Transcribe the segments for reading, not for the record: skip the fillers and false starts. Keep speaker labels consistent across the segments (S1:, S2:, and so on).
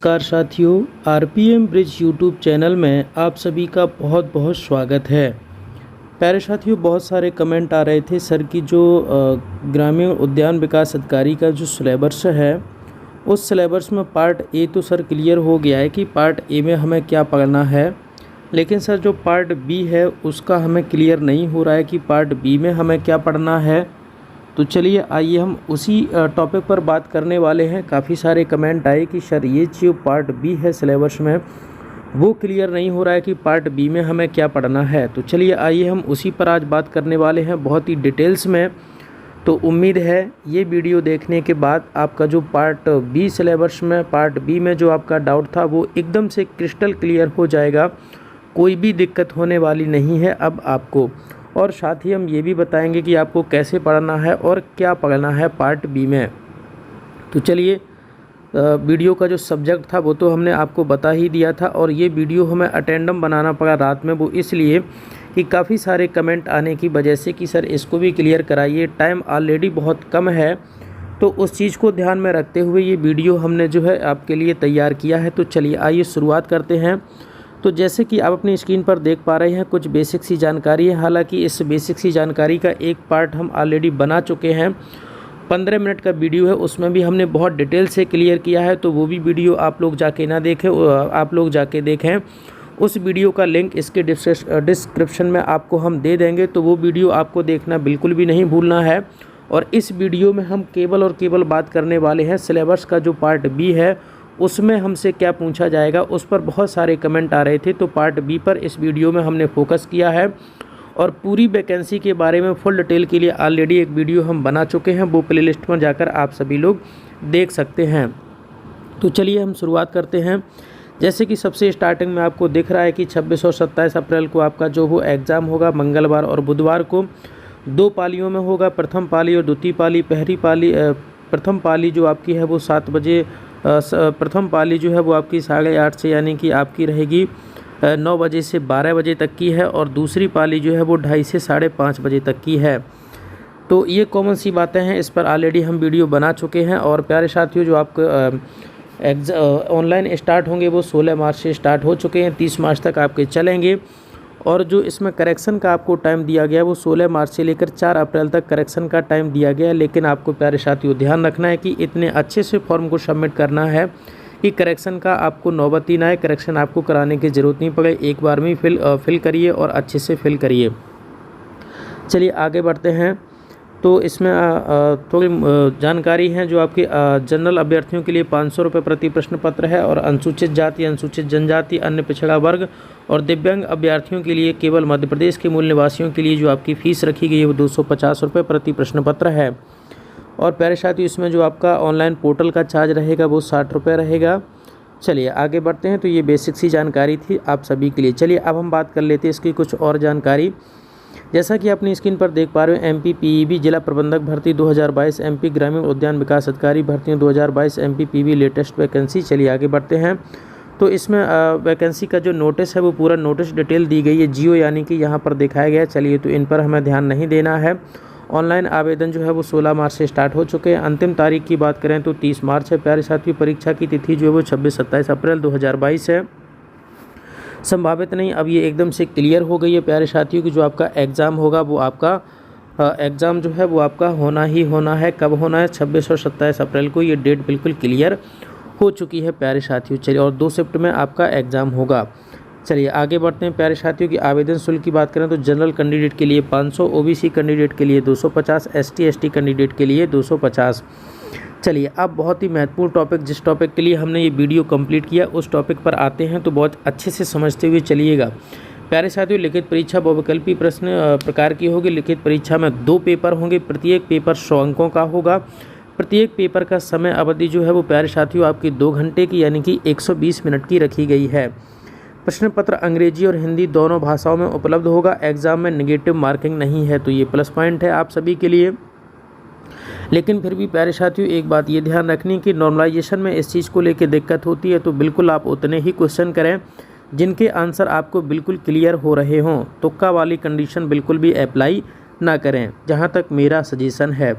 S1: नमस्कार साथियों, RPM bridge YouTube channel में आप सभी का बहुत बहुत स्वागत है। प्यारे साथियों, बहुत सारे कमेंट आ रहे थे सर की जो ग्रामीण उद्यान विकास अधिकारी का जो सिलेबस है उस सिलेबस में पार्ट ए तो सर क्लियर हो गया है कि पार्ट ए में हमें क्या पढ़ना है, लेकिन सर जो पार्ट बी है उसका हमें क्लियर नहीं हो रहा है कि पार्ट बी में हमें क्या पढ़ना है। तो चलिए आइए हम उसी टॉपिक पर बात करने वाले हैं। काफ़ी सारे कमेंट आए कि सर ये जो पार्ट बी है सिलेबस में वो क्लियर नहीं हो रहा है कि पार्ट बी में हमें क्या पढ़ना है। तो चलिए आइए हम उसी पर आज बात करने वाले हैं बहुत ही डिटेल्स में। तो उम्मीद है ये वीडियो देखने के बाद आपका जो पार्ट बी सिलेबस में पार्ट बी में जो आपका डाउट था वो एकदम से क्रिस्टल क्लियर हो जाएगा, कोई भी दिक्कत होने वाली नहीं है अब आपको। और साथ ही हम ये भी बताएंगे कि आपको कैसे पढ़ना है और क्या पढ़ना है पार्ट बी में। तो चलिए, वीडियो का जो सब्जेक्ट था वो तो हमने आपको बता ही दिया था, और ये वीडियो हमें अटेंडम बनाना पड़ा रात में, वो इसलिए कि काफ़ी सारे कमेंट आने की वजह से कि सर इसको भी क्लियर कराइए, टाइम ऑलरेडी बहुत कम है। तो उस चीज़ को ध्यान में रखते हुए ये वीडियो हमने जो है आपके लिए तैयार किया है। तो चलिए आइए शुरुआत करते हैं। तो जैसे कि आप अपनी स्क्रीन पर देख पा रहे हैं कुछ बेसिक सी जानकारी है। हालांकि इस बेसिक सी जानकारी का एक पार्ट हम ऑलरेडी बना चुके हैं, 15 मिनट का वीडियो है, उसमें भी हमने बहुत डिटेल से क्लियर किया है। तो वो भी वीडियो आप लोग जाके ना देखें, आप लोग जाके देखें। उस वीडियो का लिंक इसके डिस्क्रिप्शन में आपको हम दे देंगे, तो वो वीडियो आपको देखना बिल्कुल भी नहीं भूलना है। और इस वीडियो में हम केवल और केवल बात करने वाले हैं सिलेबस का जो पार्ट बी है उसमें हमसे क्या पूछा जाएगा। उस पर बहुत सारे कमेंट आ रहे थे, तो पार्ट बी पर इस वीडियो में हमने फोकस किया है। और पूरी वैकेंसी के बारे में फुल डिटेल के लिए ऑलरेडी एक वीडियो हम बना चुके हैं, वो प्लेलिस्ट में जाकर आप सभी लोग देख सकते हैं। तो चलिए हम शुरुआत करते हैं। जैसे कि सबसे स्टार्टिंग में आपको दिख रहा है कि 26 और 27 अप्रैल को आपका जो वो एग्ज़ाम होगा, मंगलवार और बुधवार को 2 पालियों में होगा। प्रथम पाली और द्वितीय पाली। प्रथम पाली जो आपकी है वो 7 बजे, प्रथम पाली जो है वो आपकी 8:30 से यानी कि आपकी रहेगी 9 बजे से 12 बजे तक की है, और दूसरी पाली जो है वो 2:30 से 5:30 बजे तक की है। तो ये कॉमन सी बातें हैं, इस पर ऑलरेडी हम वीडियो बना चुके हैं। और प्यारे साथियों, जो आपको ऑनलाइन स्टार्ट होंगे वो 16 मार्च से स्टार्ट हो चुके हैं, 30 मार्च तक आपके चलेंगे। और जो इसमें करेक्शन का आपको टाइम दिया गया है वो 16 मार्च से लेकर 4 अप्रैल तक करेक्शन का टाइम दिया गया है। लेकिन आपको प्यारे साथियों ध्यान रखना है कि इतने अच्छे से फॉर्म को सबमिट करना है कि करेक्शन का आपको नौबत ही ना आए, करेक्शन आपको कराने की ज़रूरत नहीं पड़े, एक बार में फिल करिए और अच्छे से फिल करिए। चलिए आगे बढ़ते हैं। तो इसमें थोड़ी जानकारी है। जो आपके जनरल अभ्यर्थियों के लिए 500 रुपये प्रति प्रश्न पत्र है, और अनुसूचित जाति, अनुसूचित जनजाति, अन्य पिछड़ा वर्ग और दिव्यांग अभ्यर्थियों के लिए केवल मध्य प्रदेश के मूल निवासियों के लिए जो आपकी फ़ीस रखी गई है वो 250 रुपये प्रति प्रश्न पत्र है। और प्यारे साथियों, इसमें जो आपका ऑनलाइन पोर्टल का चार्ज रहेगा वो 60 रुपये रहेगा। चलिए आगे बढ़ते हैं। तो ये बेसिक सी जानकारी थी आप सभी के लिए। चलिए अब हम बात कर लेते हैं इसकी कुछ और जानकारी। जैसा कि अपनी स्क्रीन पर देख पा रहे हो, एमपी पीईबी जिला प्रबंधक भर्ती 2022, एमपी ग्रामीण उद्यान विकास अधिकारी भर्तियों 2022, एमपी पीवी लेटेस्ट वैकेंसी। चलिए आगे बढ़ते हैं। तो इसमें वैकेंसी का जो नोटिस है वो पूरा नोटिस डिटेल दी गई है, जियो यानी कि यहाँ पर दिखाया गया है। चलिए, तो इन पर हमें ध्यान नहीं देना है। ऑनलाइन आवेदन जो है वो 16 मार्च से स्टार्ट हो चुके हैं। अंतिम तारीख की बात करें तो 30 मार्च है। प्यारे साथियों, परीक्षा की तिथि जो है वो 26-27 अप्रैल 2022 है। संभावित नहीं, अब ये एकदम से क्लियर हो गई है प्यारे साथियों कि जो आपका एग्ज़ाम होगा वो आपका एग्ज़ाम जो है वो आपका होना ही होना है। कब होना है? 26 और 27 अप्रैल को। ये डेट बिल्कुल क्लियर हो चुकी है प्यारे साथियों। चलिए, और 2 शिफ्ट में आपका एग्ज़ाम होगा। चलिए आगे बढ़ते हैं प्यारे साथियों की आवेदन शुल्क की बात करें तो जनरल कैंडिडेट के लिए 500, ओबीसी कैंडिडेट के लिए 250, एसटी एसटी कैंडिडेट के लिए 250। चलिए अब बहुत ही महत्वपूर्ण टॉपिक, जिस टॉपिक के लिए हमने ये वीडियो कंप्लीट किया उस टॉपिक पर आते हैं। तो बहुत अच्छे से समझते हुए चलिएगा प्यारे साथियों। लिखित परीक्षा बहुविकल्पी प्रश्न प्रकार की होगी। लिखित परीक्षा में 2 पेपर होंगे, प्रत्येक पेपर 100 अंकों का होगा। प्रत्येक पेपर का समय अवधि जो है वो प्यारे साथियों आपकी 2 घंटे की यानी कि 120 मिनट की रखी गई है। प्रश्न पत्र अंग्रेजी और हिंदी दोनों भाषाओं में उपलब्ध होगा। एग्ज़ाम में नेगेटिव मार्किंग नहीं है, तो ये प्लस पॉइंट है आप सभी के लिए। लेकिन फिर भी प्यारे साथियों एक बात ये ध्यान रखनी कि नॉर्मलाइजेशन में इस चीज़ को लेकर दिक्कत होती है, तो बिल्कुल आप उतने ही क्वेश्चन करें जिनके आंसर आपको बिल्कुल क्लियर हो रहे हों। तुक्का वाली कंडीशन बिल्कुल भी अप्लाई ना करें, जहाँ तक मेरा सजेशन है।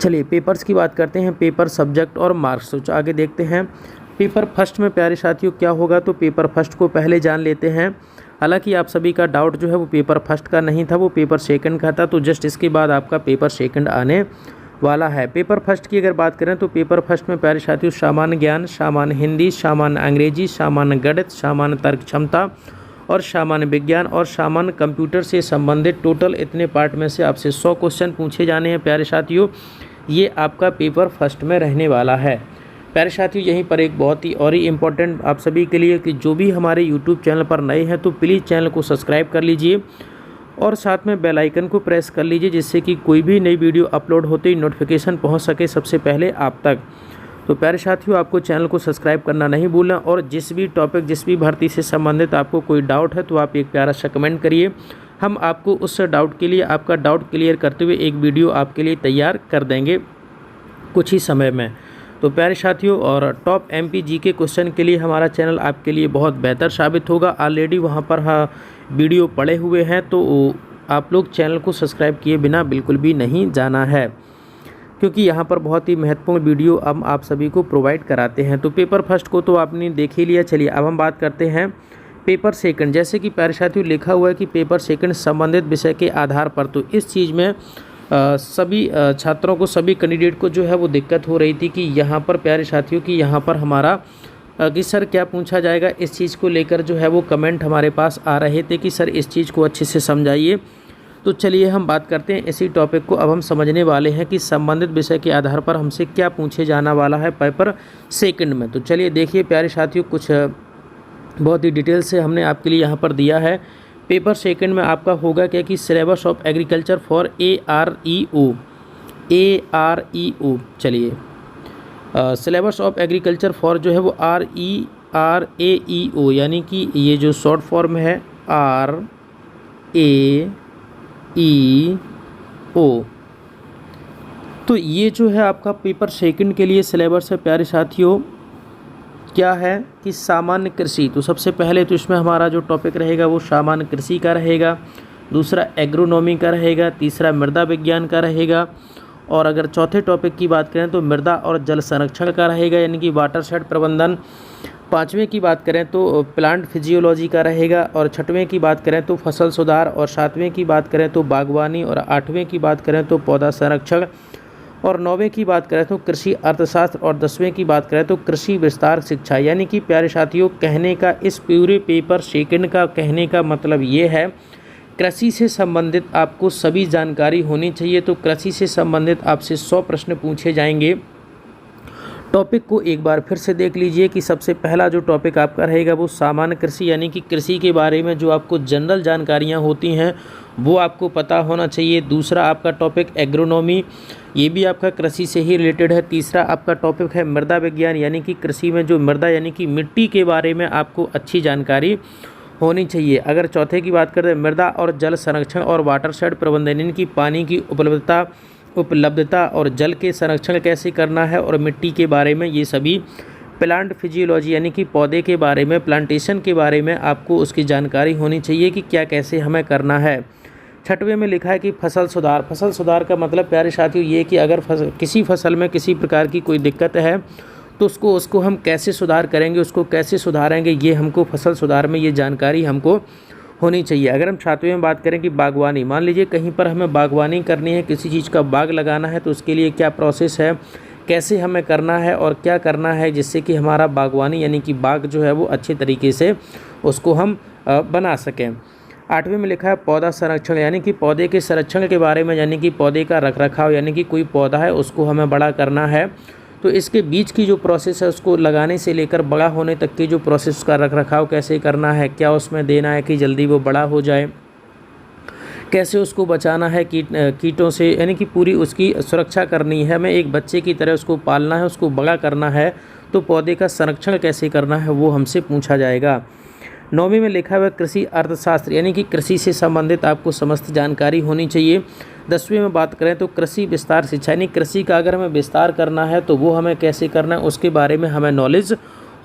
S1: चलिए पेपर्स की बात करते हैं, पेपर, सब्जेक्ट और मार्क्स। तो आगे देखते हैं पेपर फर्स्ट में प्यारे साथियों क्या होगा। तो पेपर फर्स्ट को पहले जान लेते हैं। हालांकि आप सभी का डाउट जो है वो पेपर फर्स्ट का नहीं था, वो पेपर सेकंड का था। तो जस्ट इसके बाद आपका पेपर सेकंड आने वाला है। पेपर फर्स्ट की अगर बात करें तो पेपर फर्स्ट में प्यारे साथियों सामान्य ज्ञान, सामान्य हिंदी, सामान्य अंग्रेजी, सामान्य गणित, सामान्य तर्क क्षमता और सामान्य विज्ञान और सामान्य कंप्यूटर से संबंधित टोटल इतने पार्ट में से आपसे 100 क्वेश्चन पूछे जाने हैं प्यारे साथियों। ये आपका पेपर फर्स्ट में रहने वाला है। प्यारे साथियों यहीं पर एक बहुत ही और ही इम्पोर्टेंट आप सभी के लिए कि जो भी हमारे यूट्यूब चैनल पर नए हैं तो प्लीज़ चैनल को सब्सक्राइब कर लीजिए और साथ में बेल आइकन को प्रेस कर लीजिए, जिससे कि कोई भी नई वीडियो अपलोड होते ही नोटिफिकेशन पहुंच सके सबसे पहले आप तक। तो प्यारे साथियों आपको चैनल को सब्सक्राइब करना नहीं भूलना और जिस भी टॉपिक, जिस भी भर्ती से संबंधित आपको कोई डाउट है तो आप एक प्यारा सा कमेंट करिए। हम आपको उस डाउट के लिए, आपका डाउट क्लियर करते हुए एक वीडियो आपके लिए तैयार कर देंगे कुछ ही समय में। तो प्यारे साथियों और टॉप एमपी जीके क्वेश्चन के लिए हमारा चैनल आपके लिए बहुत बेहतर साबित होगा। ऑलरेडी वहां पर वीडियो पड़े हुए हैं, तो आप लोग चैनल को सब्सक्राइब किए बिना बिल्कुल भी नहीं जाना है, क्योंकि यहाँ पर बहुत ही महत्वपूर्ण वीडियो हम आप सभी को प्रोवाइड कराते हैं। तो पेपर फर्स्ट को तो आपने देख ही लिया। चलिए अब हम बात करते हैं पेपर सेकंड। जैसे कि प्यारे साथियों लिखा हुआ है कि पेपर सेकंड संबंधित विषय के आधार पर, तो इस चीज़ में सभी छात्रों को, सभी कैंडिडेट को जो है वो दिक्कत हो रही थी कि यहाँ पर प्यारे साथियों कि यहाँ पर हमारा कि सर क्या पूछा जाएगा, इस चीज़ को लेकर जो है वो कमेंट हमारे पास आ रहे थे कि सर इस चीज़ को अच्छे से समझाइए। तो चलिए हम बात करते हैं इसी टॉपिक को। अब हम समझने वाले हैं कि संबंधित विषय के आधार पर हमसे क्या पूछे जाना वाला है पेपर सेकंड में। तो चलिए देखिए प्यारे साथियों, कुछ बहुत ही डिटेल से हमने आपके लिए यहाँ पर दिया है। पेपर सेकंड में आपका होगा क्या कि syllabus of agriculture for AREO। चलिए सिलेबस ऑफ एग्रीकल्चर फॉर जो है वो REO, यानी कि ये जो शॉर्ट फॉर्म है RAEO, तो ये जो है आपका पेपर सेकंड के लिए सिलेबस है प्यारे साथियों। क्या है कि सामान्य कृषि, तो सबसे पहले तो इसमें हमारा जो टॉपिक रहेगा वो सामान्य कृषि का रहेगा, दूसरा एग्रोनॉमी का रहेगा, तीसरा मृदा विज्ञान का रहेगा, और अगर चौथे टॉपिक की बात करें तो मृदा और जल संरक्षण का रहेगा, यानी कि वाटरशेड प्रबंधन। पाँचवें की बात करें तो प्लांट फिजियोलॉजी का रहेगा, और छठवें की बात करें तो फसल सुधार, और सातवें की बात करें तो बागवानी, और आठवें की बात करें तो पौधा संरक्षण, और नौवें की बात करें तो कृषि अर्थशास्त्र, और 10वें की बात करें तो कृषि विस्तार शिक्षा। यानी कि प्यारे साथियों कहने का, इस पूरे पेपर सेकंड का कहने का मतलब ये है, कृषि से संबंधित आपको सभी जानकारी होनी चाहिए। तो कृषि से संबंधित आपसे 100 प्रश्न पूछे जाएंगे। टॉपिक को एक बार फिर से देख लीजिए कि सबसे पहला जो टॉपिक आपका रहेगा वो सामान्य कृषि, यानी कि कृषि के बारे में जो आपको जनरल जानकारियाँ होती हैं वो आपको पता होना चाहिए। दूसरा आपका टॉपिक एग्रोनॉमी, ये भी आपका कृषि से ही रिलेटेड है। तीसरा आपका टॉपिक है मृदा विज्ञान, यानी कि कृषि में जो मृदा यानी कि मिट्टी के बारे में आपको अच्छी जानकारी होनी चाहिए। अगर चौथे की बात करें मृदा और जल संरक्षण और वाटरशेड प्रबंधन, यानी कि पानी की उपलब्धता और जल के संरक्षण कैसे करना है, और मिट्टी के बारे में ये सभी। प्लांट फिजियोलॉजी, यानी कि पौधे के बारे में, प्लांटेशन के बारे में आपको उसकी जानकारी होनी चाहिए कि क्या कैसे हमें करना है। छठवें में लिखा है कि फसल सुधार। फसल सुधार का मतलब प्यारे साथियों ये कि अगर किसी फसल में किसी प्रकार की कोई दिक्कत है तो उसको हम कैसे सुधार करेंगे, उसको कैसे सुधारेंगे, ये हमको फसल सुधार में ये जानकारी हमको होनी चाहिए। अगर हम सातवें में बात करें कि बागवानी, मान लीजिए कहीं पर हमें बागवानी करनी है, किसी चीज़ का बाग लगाना है, तो उसके लिए क्या प्रोसेस है, कैसे हमें करना है और क्या करना है जिससे कि हमारा बागवानी यानी कि बाग जो है वो अच्छे तरीके से उसको हम बना सकें। आठवें में लिखा है पौधा संरक्षण, यानी कि पौधे के संरक्षण के बारे में, यानी कि पौधे का रखरखाव, यानी कि कोई पौधा है उसको हमें बड़ा करना है तो इसके बीच की जो प्रोसेस है, उसको लगाने से लेकर बड़ा होने तक की जो प्रोसेस का रखरखाव कैसे करना है, क्या उसमें देना है कि जल्दी वो बड़ा हो जाए, कैसे उसको बचाना है कीटों से, यानी कि पूरी उसकी सुरक्षा करनी है, हमें एक बच्चे की तरह उसको पालना है, उसको बड़ा करना है, तो पौधे का संरक्षण कैसे करना है वो हमसे पूछा जाएगा। 9वीं में लिखा हुआ कृषि अर्थशास्त्र, यानी कि कृषि से संबंधित आपको समस्त जानकारी होनी चाहिए। 10वीं में बात करें तो कृषि विस्तार शिक्षा, यानी कृषि का अगर हमें विस्तार करना है तो वो हमें कैसे करना है उसके बारे में हमें नॉलेज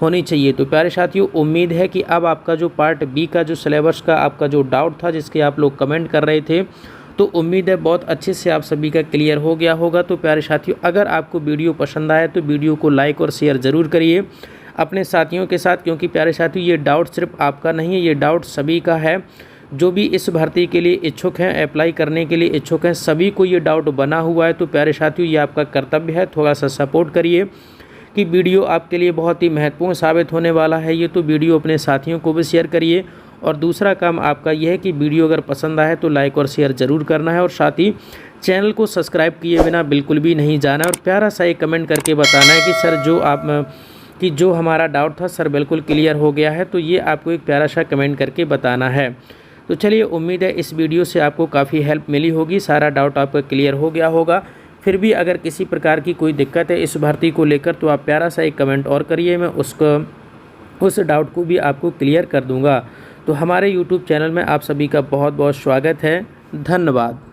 S1: होनी चाहिए। तो प्यारे साथियों उम्मीद है कि अब आपका जो पार्ट बी का जो सिलेबस का आपका जो डाउट था जिसके आप लोग कमेंट कर रहे थे, तो उम्मीद है बहुत अच्छे से आप सभी का क्लियर हो गया होगा। तो प्यारे साथियों, अगर आपको वीडियो पसंद आए तो वीडियो को लाइक और शेयर ज़रूर करिए अपने साथियों के साथ, क्योंकि प्यारे साथियों ये डाउट सिर्फ आपका नहीं है, ये डाउट सभी का है। जो भी इस भर्ती के लिए इच्छुक हैं, अप्लाई करने के लिए इच्छुक हैं, सभी को ये डाउट बना हुआ है। तो प्यारे साथियों, ये आपका कर्तव्य है, थोड़ा सा सपोर्ट करिए कि वीडियो आपके लिए बहुत ही महत्वपूर्ण साबित होने वाला है ये। तो वीडियो अपने साथियों को भी शेयर करिए। और दूसरा काम आपका यह है कि वीडियो अगर पसंद आए तो लाइक और शेयर ज़रूर करना है, और साथ ही चैनल को सब्सक्राइब किए बिना बिल्कुल भी नहीं जाना, और प्यारा सा एक कमेंट करके बताना है कि सर जो हमारा डाउट था सर बिल्कुल क्लियर हो गया है। तो ये आपको एक प्यारा सा कमेंट करके बताना है। तो चलिए, उम्मीद है इस वीडियो से आपको काफ़ी हेल्प मिली होगी, सारा डाउट आपका क्लियर हो गया होगा। फिर भी अगर किसी प्रकार की कोई दिक्कत है इस भर्ती को लेकर तो आप प्यारा सा एक कमेंट और करिए, मैं उस डाउट को भी आपको क्लियर कर दूंगा। तो हमारे YouTube चैनल में आप सभी का बहुत बहुत स्वागत है। धन्यवाद।